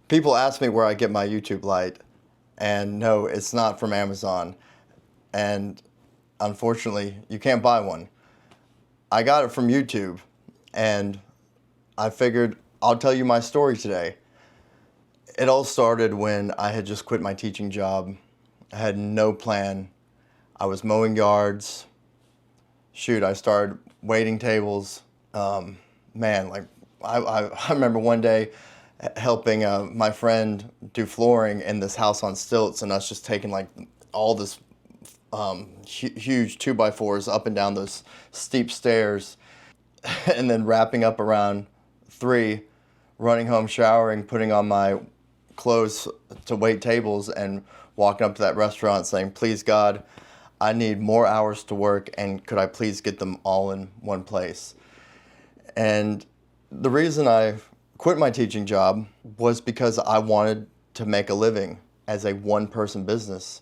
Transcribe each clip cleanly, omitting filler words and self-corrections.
People ask me where I get my YouTube light, and no, it's not from Amazon. And unfortunately, you can't buy one. I got it from YouTube, and I figured I'll tell you my story today. It all started when I had just quit my teaching job. I had no plan. I was mowing yards. Shoot, I started waiting tables. I remember one day helping my friend do flooring in this house on stilts, and us just taking like all this huge 2x4s up and down those steep stairs, and then wrapping up around 3, running home, showering, putting on my clothes to wait tables, and walking up to that restaurant saying, "Please God, I need more hours to work, and could I please get them all in one place?" And the reason I quit my teaching job was because I wanted to make a living as a one-person business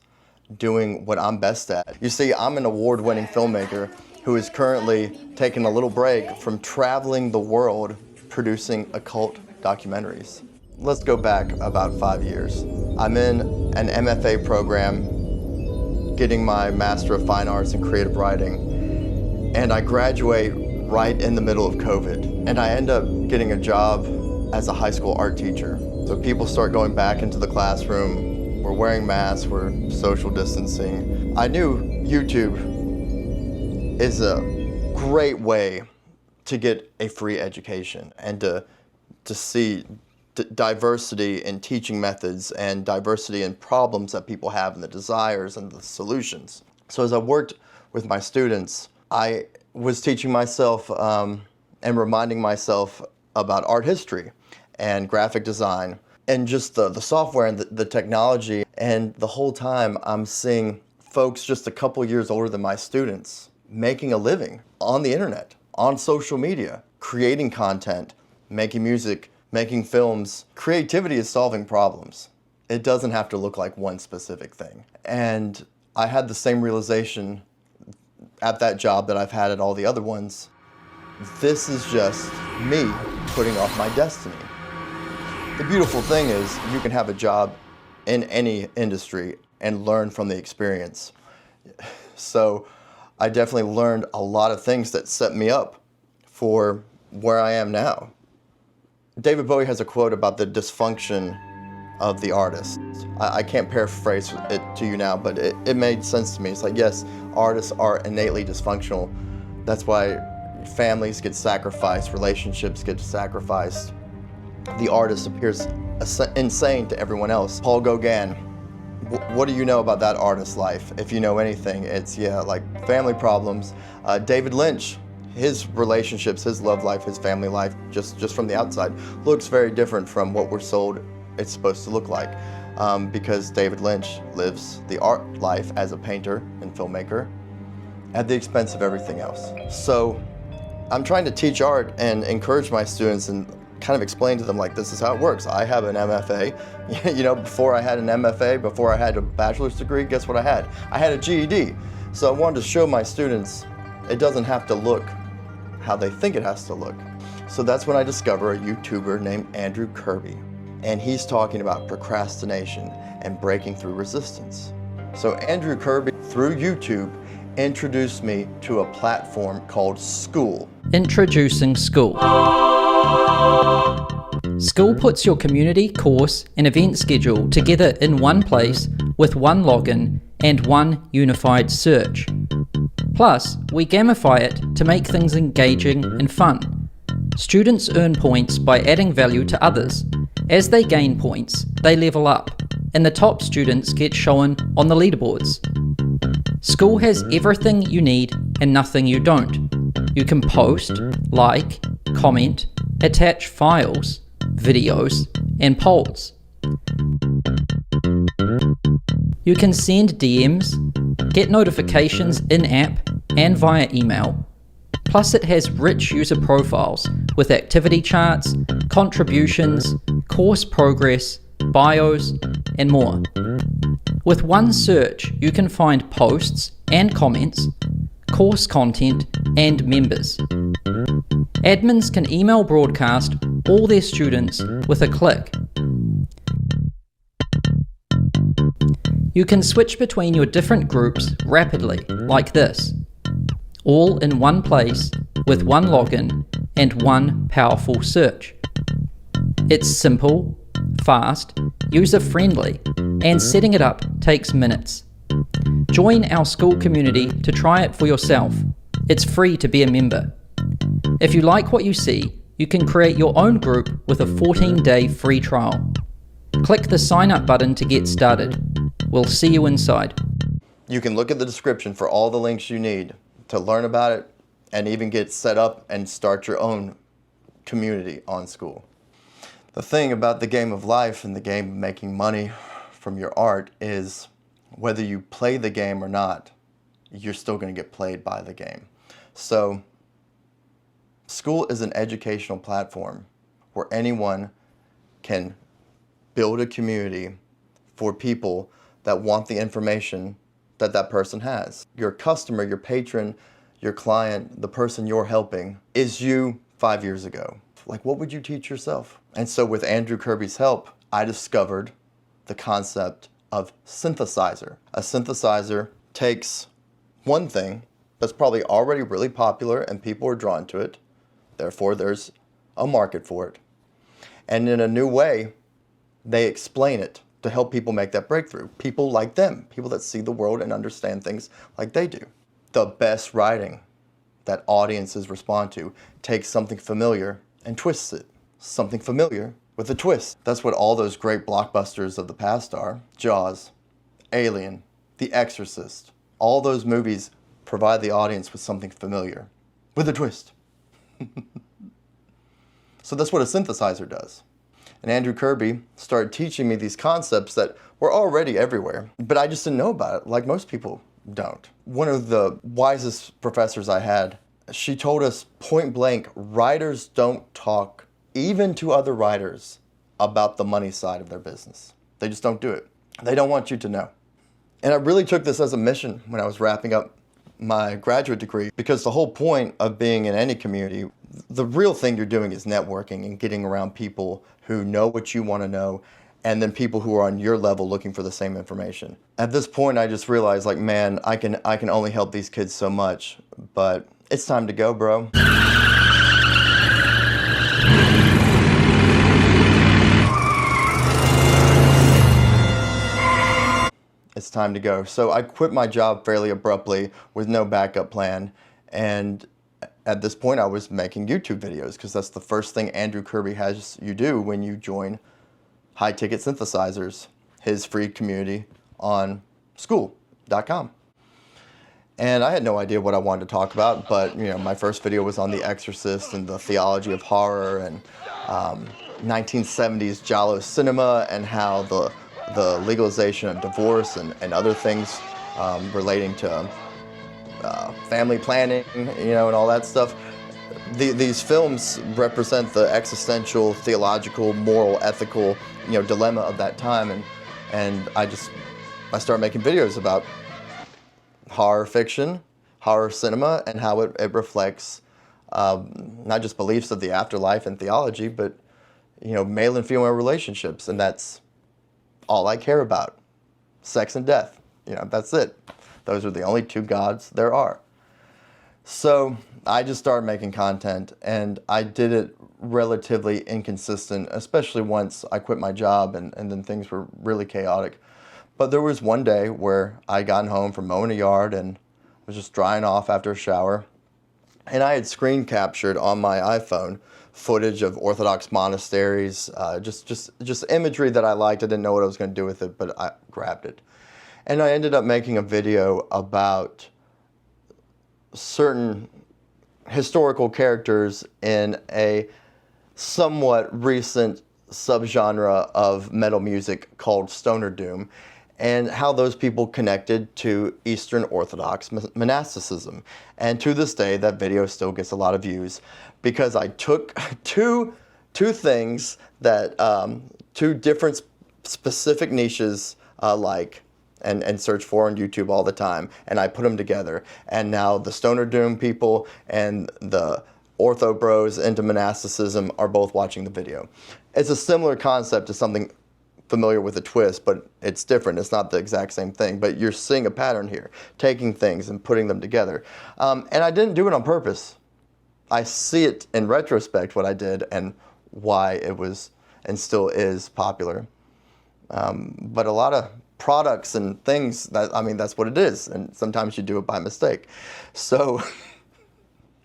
doing what I'm best at. You see, I'm an award-winning filmmaker who is currently taking a little break from traveling the world producing occult documentaries. Let's go back about 5 years. I'm in an MFA program getting my Master of Fine Arts in Creative Writing, and I graduate right in the middle of COVID, and I end up getting a job as a high school art teacher. So people start going back into the classroom, we're wearing masks, we're social distancing. I knew YouTube is a great way to get a free education and to see diversity in teaching methods and diversity in problems that people have and the desires and the solutions. So as I worked with my students, I was teaching myself and reminding myself about art history and graphic design and just the software and the technology. And the whole time I'm seeing folks just a couple years older than my students making a living on the internet, on social media, creating content, making music, making films. Creativity is solving problems. It doesn't have to look like one specific thing. And I had the same realization at that job that I've had at all the other ones. This is just me putting off my destiny. The beautiful thing is you can have a job in any industry and learn from the experience. So I definitely learned a lot of things that set me up for where I am now. David Bowie has a quote about the dysfunction of the artist. I can't paraphrase it to you now, but it made sense to me. It's like, yes, artists are innately dysfunctional. That's why families get sacrificed, relationships get sacrificed. The artist appears insane to everyone else. Paul Gauguin, what do you know about that artist's life? If you know anything, it's, like family problems. David Lynch, his relationships, his love life, his family life, just from the outside, looks very different from what we're sold it's supposed to look like. Because David Lynch lives the art life as a painter and filmmaker at the expense of everything else. So I'm trying to teach art and encourage my students and kind of explain to them, like, this is how it works. I have an MFA. Before I had an MFA, before I had a bachelor's degree, guess what I had? I had a GED. So I wanted to show my students it doesn't have to look how they think it has to look. So that's when I discover a YouTuber named Andrew Kirby. And he's talking about procrastination and breaking through resistance. So Andrew Kirby, through YouTube, introduced me to a platform called Skool. Introducing Skool. Skool puts your community, course, and event schedule together in one place with one login and one unified search. Plus, we gamify it to make things engaging and fun. Students earn points by adding value to others. As they gain points, they level up, and the top students get shown on the leaderboards. Skool has everything you need and nothing you don't. You can post, like, comment, attach files, videos, and polls. You can send DMs, get notifications in-app and via email. Plus it has rich user profiles with activity charts, contributions, course progress, bios, and more. With one search, you can find posts and comments, course content, and members. Admins can email broadcast all their students with a click. You can switch between your different groups rapidly, like this, all in one place with one login and one powerful search. It's simple, fast, user-friendly, and setting it up takes minutes. Join our Skool community to try it for yourself. It's free to be a member. If you like what you see, you can create your own group with a 14-day free trial. Click the sign up button to get started. We'll see you inside. You can look at the description for all the links you need to learn about it and even get set up and start your own community on Skool. The thing about the game of life and the game of making money from your art is whether you play the game or not, you're still going to get played by the game. So Skool is an educational platform where anyone can build a community for people that want the information that that person has. Your customer, your patron, your client, the person you're helping is you 5 years ago. Like, what would you teach yourself? And so with Andrew Kirby's help, I discovered the concept of synthesizer. A synthesizer takes one thing that's probably already really popular and people are drawn to it, therefore there's a market for it, and in a new way, they explain it to help people make that breakthrough. People like them, people that see the world and understand things like they do. The best writing that audiences respond to takes something familiar and twists it. Something familiar with a twist. That's what all those great blockbusters of the past are. Jaws, Alien, The Exorcist. All those movies provide the audience with something familiar, with a twist. So that's what a synthesizer does. And Andrew Kirby started teaching me these concepts that were already everywhere, but I just didn't know about it, like most people don't. One of the wisest professors I had, she told us point blank, writers don't talk, even to other writers, about the money side of their business. They just don't do it. They don't want you to know. And I really took this as a mission when I was wrapping up my graduate degree, because the whole point of being in any community, the real thing you're doing is networking and getting around people who know what you want to know, and then people who are on your level looking for the same information. At this point, I just realized, like, man, I can only help these kids so much, but it's time to go, bro. It's time to go. So I quit my job fairly abruptly with no backup plan, and at this point I was making YouTube videos because that's the first thing Andrew Kirby has you do when you join High Ticket Synthesizers, his free community on Skool.com. And I had no idea what I wanted to talk about, but my first video was on The Exorcist and the theology of horror and 1970s Giallo cinema and how the legalization of divorce and other things relating to family planning, and all that stuff. These films represent the existential, theological, moral, ethical, dilemma of that time, and I started making videos about horror fiction, horror cinema, and how it reflects not just beliefs of the afterlife and theology, but male and female relationships, and that's all I care about. Sex and death. That's it. Those are the only two gods there are. So I just started making content, and I did it relatively inconsistent, especially once I quit my job and then things were really chaotic. But there was one day where I got home from mowing a yard and was just drying off after a shower, and I had screen captured on my iPhone footage of Orthodox monasteries, just imagery that I liked. I didn't know what I was going to do with it, but I grabbed it. And I ended up making a video about certain historical characters in a somewhat recent subgenre of metal music called stoner doom, and how those people connected to Eastern Orthodox monasticism. And to this day, that video still gets a lot of views because I took two things that, two different specific niches and search for on YouTube all the time, and I put them together. And now the stoner doom people and the ortho bros into monasticism are both watching the video. It's a similar concept to something familiar with a twist, but it's different. It's not the exact same thing, but you're seeing a pattern here, taking things and putting them together. And I didn't do it on purpose. I see it in retrospect, what I did and why it was and still is popular. But a lot of products and things, that's what it is. And sometimes you do it by mistake. So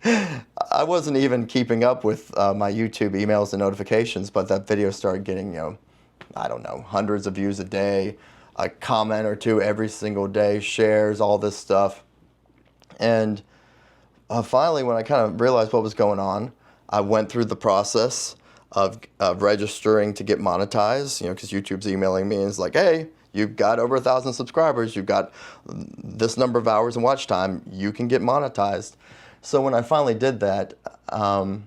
I wasn't even keeping up with my YouTube emails and notifications, but that video started getting, hundreds of views a day, a comment or two every single day, shares, all this stuff. And finally, when I kind of realized what was going on, I went through the process of registering to get monetized, because YouTube's emailing me and it's like, hey, you've got over 1,000 subscribers, you've got this number of hours in watch time, you can get monetized. So when I finally did that, I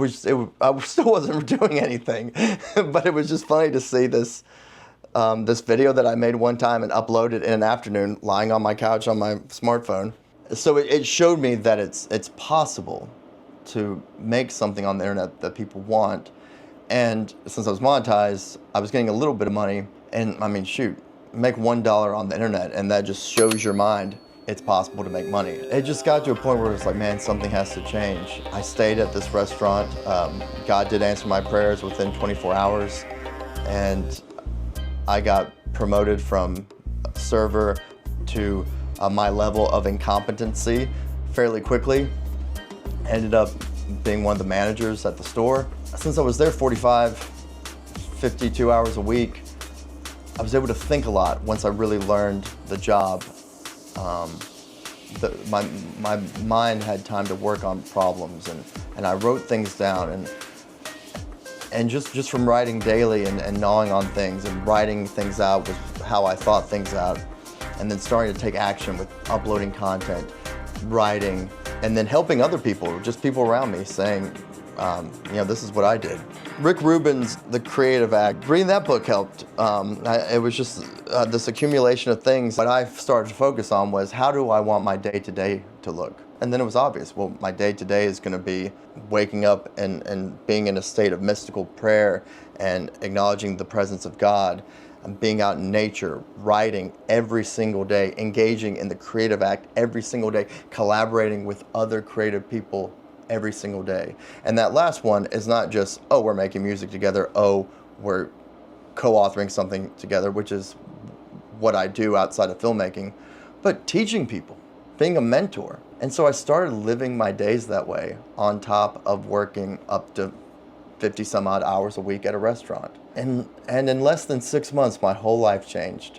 still wasn't doing anything, but it was just funny to see this video that I made one time and uploaded in an afternoon, lying on my couch on my smartphone. So it showed me that it's possible to make something on the internet that people want. And since I was monetized, I was getting a little bit of money. And make $1 on the internet, and that just shows your mind it's possible to make money. It just got to a point where it's like, man, something has to change. I stayed at this restaurant. God did answer my prayers within 24 hours. And I got promoted from server to my level of incompetency fairly quickly. Ended up being one of the managers at the store. Since I was there 52 hours a week, I was able to think a lot once I really learned the job. My mind had time to work on problems, and I wrote things down, and just from writing daily and gnawing on things and writing things out was how I thought things out, and then starting to take action with uploading content, writing, and then helping other people, just people around me, saying, this is what I did. Rick Rubin's The Creative Act, reading that book helped. It was just this accumulation of things. What I started to focus on was, how do I want my day-to-day to look? And then it was obvious, well, my day-to-day is going to be waking up and being in a state of mystical prayer and acknowledging the presence of God, and being out in nature, writing every single day, engaging in the creative act every single day, collaborating with other creative people every single day. And that last one is not just, oh, we're making music together, oh, we're co-authoring something together, which is what I do outside of filmmaking, but teaching people, being a mentor. And so I started living my days that way, on top of working up to 50 some odd hours a week at a restaurant. And in less than 6 months, my whole life changed.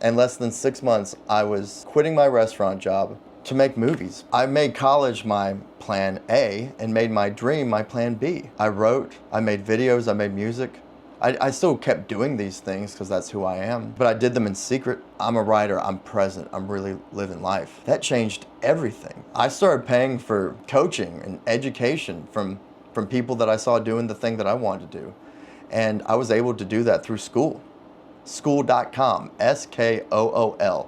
In less than 6 months, I was quitting my restaurant job to make movies. I made college my plan A and made my dream my plan B. I wrote, I made videos, I made music. I still kept doing these things because that's who I am, but I did them in secret. I'm a writer, I'm present, I'm really living life. That changed everything. I started paying for coaching and education from people that I saw doing the thing that I wanted to do. And I was able to do that through Skool. Skool.com, Skool.com.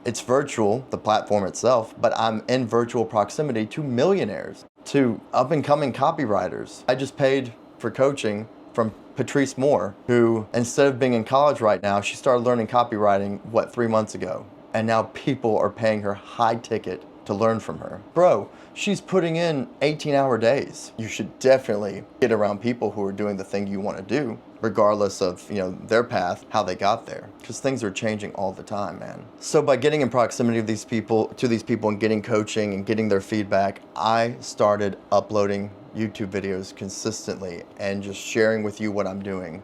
It's virtual, the platform itself, but I'm in virtual proximity to millionaires, to up-and-coming copywriters. I just paid for coaching from Patrice Moore, who, instead of being in college right now, she started learning copywriting, 3 months ago? And now people are paying her high ticket to learn from her. Bro, she's putting in 18-hour days. You should definitely get around people who are doing the thing you want to do, regardless of, their path, how they got there. Because things are changing all the time, man. So by getting in proximity of these people and getting coaching and getting their feedback, I started uploading YouTube videos consistently and just sharing with you what I'm doing.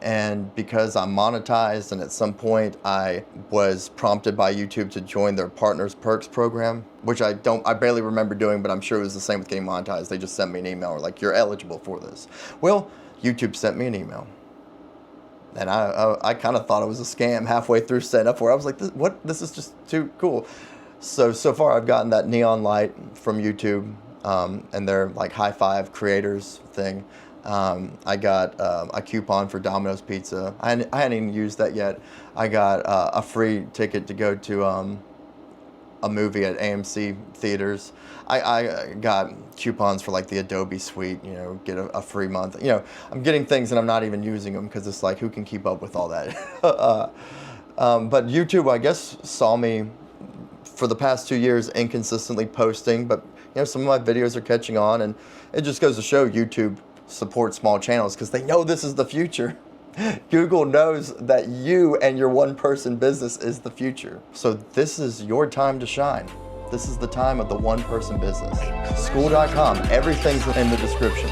And because I'm monetized, and at some point I was prompted by YouTube to join their Partners Perks program, which I barely remember doing, but I'm sure it was the same with getting monetized. They just sent me an email, like, you're eligible for this. Well, YouTube sent me an email. And I kind of thought it was a scam halfway through setting up, where I was like, this is just too cool. So far I've gotten that neon light from YouTube, and their like high five creators thing. I got a coupon for Domino's Pizza. I hadn't even used that yet. I got a free ticket to go to a movie at AMC theaters. I got coupons for like the Adobe Suite, you know, get a free month. You know, I'm getting things and I'm not even using them because it's like, who can keep up with all that? But YouTube, I guess, saw me for the past 2 years inconsistently posting, but you know, some of my videos are catching on, and it just goes to show YouTube supports small channels because they know this is the future. Google knows that you and your one-person business is the future. So this is your time to shine. This is the time of the one-person business. Skool.com, everything's in the description.